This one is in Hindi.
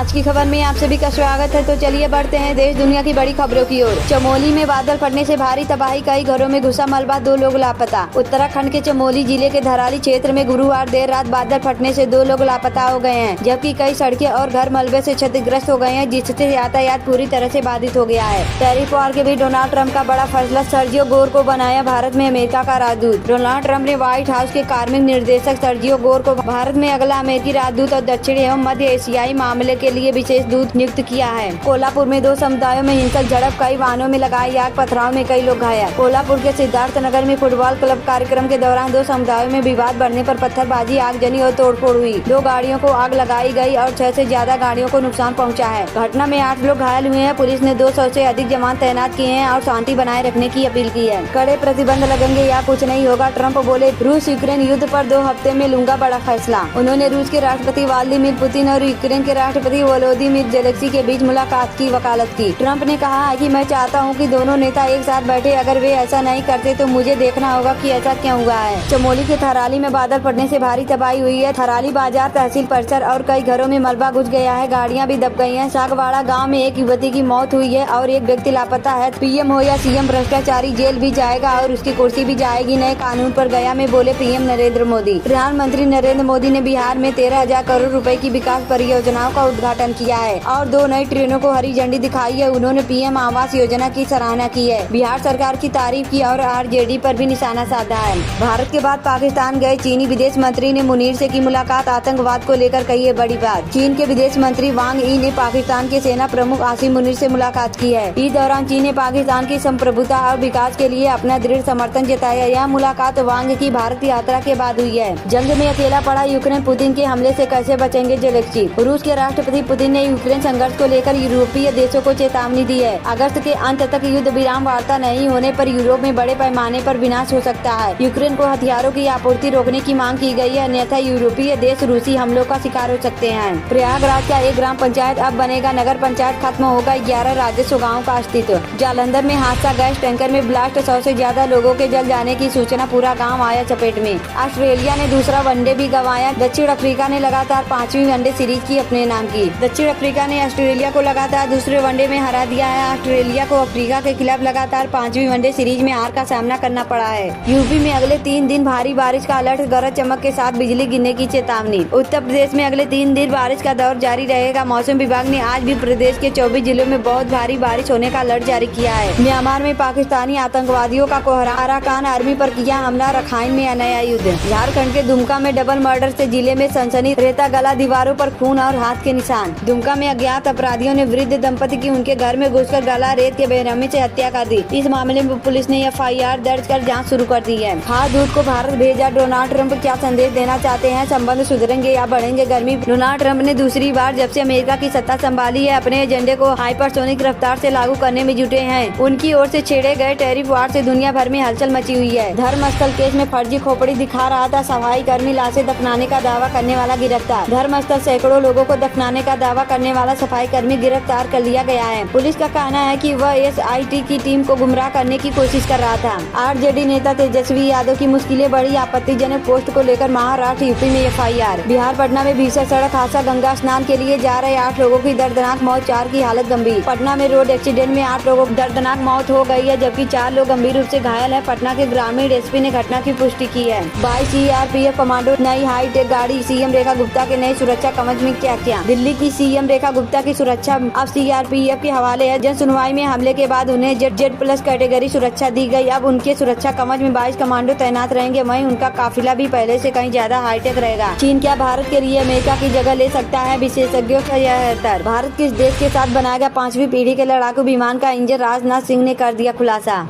आज की खबर में आप सभी का स्वागत है। तो चलिए बढ़ते हैं देश दुनिया की बड़ी खबरों की ओर। चमोली में बादल फटने से भारी तबाही, कई घरों में घुसा मलबा, 2 लोग लापता। उत्तराखंड के चमोली जिले के धराली क्षेत्र में गुरुवार देर रात बादल फटने से 2 लोग लापता हो गए हैं, जबकि कई सड़कें और घर मलबे से क्षतिग्रस्त हो गए हैं, जिससे यातायात पूरी तरह से बाधित हो गया है। टैरिफ वार के बीच डोनाल्ड ट्रंप का बड़ा फैसला, सर्जियो गोर को बनाया भारत में अमेरिका का राजदूत। डोनाल्ड ट्रंप ने व्हाइट हाउस के कार्मिक निर्देशक सर्जियो गोर को भारत में अगला अमेरिकी राजदूत और दक्षिण एवं मध्य एशियाई मामले के लिए विशेष दूत नियुक्त किया है। कोल्हापुर में 2 समुदायों में हिंसक झड़प, कई वाहनों में लगाई आग, पथराव में कई लोग घायल। कोल्हापुर के सिद्धार्थ नगर में फुटबॉल क्लब कार्यक्रम के दौरान 2 समुदायों में विवाद बढ़ने पर पत्थरबाजी, आगजनी और तोड़फोड़ हुई। 2 गाड़ियों को आग लगाई गई और 6 से ज्यादा गाड़ियों को नुकसान पहुंचा है। घटना में 8 लोग घायल हुए हैं। पुलिस ने 200 से अधिक जवान तैनात किए हैं और शांति बनाए रखने की अपील की है। कड़े प्रतिबंध लगेंगे या कुछ नहीं होगा, ट्रंप बोले। रूस यूक्रेन युद्ध पर 2 हफ्ते में लूंगा बड़ा फैसला। उन्होंने रूस के राष्ट्रपति व्लादिमीर पुतिन और यूक्रेन के राष्ट्रपति वोलोदिमीर ज़ेलेंस्की के बीच मुलाकात की वकालत की। ट्रंप ने कहा है कि मैं चाहता हूं कि दोनों नेता एक साथ बैठे, अगर वे ऐसा नहीं करते तो मुझे देखना होगा कि ऐसा क्यों हुआ है। चमोली के थराली में बादल फटने से भारी तबाही हुई है। थराली बाजार, तहसील परिसर और कई घरों में मलबा घुस गया है, गाड़ियां भी दब गई हैं। सागवाड़ा गांव में एक युवती की मौत हुई है और एक व्यक्ति लापता है। पीएम हो या सीएम, भ्रष्टाचारी जेल भी जाएगा और उसकी कुर्सी भी जाएगी। नए कानून पर गया में बोले पीएम नरेंद्र मोदी। प्रधानमंत्री नरेंद्र मोदी ने बिहार में 13,000 करोड़ रुपए की विकास परियोजनाओं का उद्घाटन किया है और 2 नई ट्रेनों को हरी झंडी दिखाई है। उन्होंने पीएम आवास योजना की सराहना की है, बिहार सरकार की तारीफ की और आरजेडी पर भी निशाना साधा है। भारत के बाद पाकिस्तान गए चीनी विदेश मंत्री ने मुनीर से की मुलाकात, आतंकवाद को लेकर कही है बड़ी बात। चीन के विदेश मंत्री वांग यी ने पाकिस्तान के सेना प्रमुख आसिम मुनीर से मुलाकात की है। इस दौरान चीन ने पाकिस्तान की संप्रभुता और विकास के लिए अपना दृढ़ समर्थन जताया। यह मुलाकात वांग की भारत यात्रा के बाद हुई है। जंग में अकेला पड़ा यूक्रेन, पुतिन के हमले से कैसे बचेंगे ज़ेलेंस्की। रूस के राष्ट्रपति पुतिन ने यूक्रेन संघर्ष को लेकर यूरोपीय देशों को चेतावनी दी है। अगस्त के अंत तक युद्ध विराम वार्ता नहीं होने पर यूरोप में बड़े पैमाने पर विनाश हो सकता है। यूक्रेन को हथियारों की आपूर्ति रोकने की मांग की गई है, अन्यथा यूरोपीय देश रूसी हमलों का शिकार हो सकते हैं। प्रयागराज का एक ग्राम पंचायत अब बनेगा नगर पंचायत, खत्म होगा 11 राजस्व गाँव का अस्तित्व। जालंधर में हादसा, गैस टैंकर में ब्लास्ट, 100 से ज्यादा लोगों के जल जाने की सूचना, पूरा गाँव आया चपेट में। ऑस्ट्रेलिया ने दूसरा वनडे भी गंवाया। दक्षिण अफ्रीका ने लगातार 5वीं वनडे सीरीज की अपने नाम की। दक्षिण अफ्रीका ने ऑस्ट्रेलिया को लगातार दूसरे वनडे में हरा दिया है। ऑस्ट्रेलिया को अफ्रीका के खिलाफ लगातार 5वीं वनडे सीरीज में हार का सामना करना पड़ा है। यूपी में अगले 3 दिन भारी बारिश का अलर्ट, गरज चमक के साथ बिजली गिरने की चेतावनी। उत्तर प्रदेश में अगले 3 दिन बारिश का दौर जारी रहेगा। मौसम विभाग ने आज भी प्रदेश के 24 जिलों में बहुत भारी बारिश होने का अलर्ट जारी किया है। म्यांमार में पाकिस्तानी आतंकवादियों का कोहरा, अराकान आर्मी पर किया हमला, रखाइन में नया युद्ध। झारखंड के दुमका में डबल मर्डर से जिले में सनसनी, रेता गला, दीवारों पर खून और हाथ के निशान। दुमका में अज्ञात अपराधियों ने वृद्ध दंपति की उनके घर में घुसकर गला रेत के बेरहमी से हत्या कर दी। इस मामले में पुलिस ने एफआईआर दर्ज कर जांच शुरू कर दी है। खाद्य दूध को भारत भेजा, डोनाल्ड ट्रंप क्या संदेश देना चाहते हैं, संबंध सुधरेंगे या बढ़ेंगे गर्मी। डोनाल्ड ट्रंप ने दूसरी बार जब से अमेरिका की सत्ता संभाली है, अपने एजेंडे को हाइपरसोनिक रफ्तार से लागू करने में जुटे हैं। उनकी ओर से छेड़े गए टैरिफ वार से दुनिया भर में हलचल मची हुई है। धर्मस्थल केस में फर्जी खोपड़ी दिखा रहा था सफाई कर्मी, लाशें दफनाने का दावा करने वाला गिरफ्तार। धर्मस्थल सैकड़ों लोगों को दफनाने का दावा करने वाला सफाई कर्मी गिरफ्तार कर लिया गया है। पुलिस का कहना है कि वह एसआईटी की टीम को गुमराह करने की कोशिश कर रहा था। आरजेडी नेता तेजस्वी यादव की मुश्किलें बढ़ी, आपत्तिजनक पोस्ट को लेकर महाराष्ट्र यूपी में एफआईआर। बिहार पटना में भीषण सड़क हादसा, गंगा स्नान के लिए जा रहे 8 लोगों की दर्दनाक मौत, 4 की हालत गंभीर। पटना में रोड एक्सीडेंट में 8 लोगों की दर्दनाक मौत हो गई है, जबकि 4 लोग गंभीर रूप से घायल है। पटना के ग्रामीण एसपी ने घटना की पुष्टि की है। 22 सीआरपीएफ कमांडो, नई हाईटेक गाड़ी, सीएम रेखा गुप्ता के नए सुरक्षा कवच में क्या क्या। दिल्ली की सीएम रेखा गुप्ता की सुरक्षा अब सीआरपीएफ के हवाले है। जन सुनवाई में हमले के बाद उन्हें जेड+ कैटेगरी सुरक्षा दी गई। अब उनके सुरक्षा कवच में 22 कमांडो तैनात रहेंगे। वहीं उनका काफिला भी पहले से कहीं ज्यादा हाईटेक रहेगा। चीन क्या भारत के लिए अमेरिका की जगह ले सकता है, विशेषज्ञों का यह तर्क। भारत किस देश के साथ बनाएगा 5वीं पीढ़ी के लड़ाकू विमान का इंजन, राजनाथ सिंह ने कर दिया खुलासा।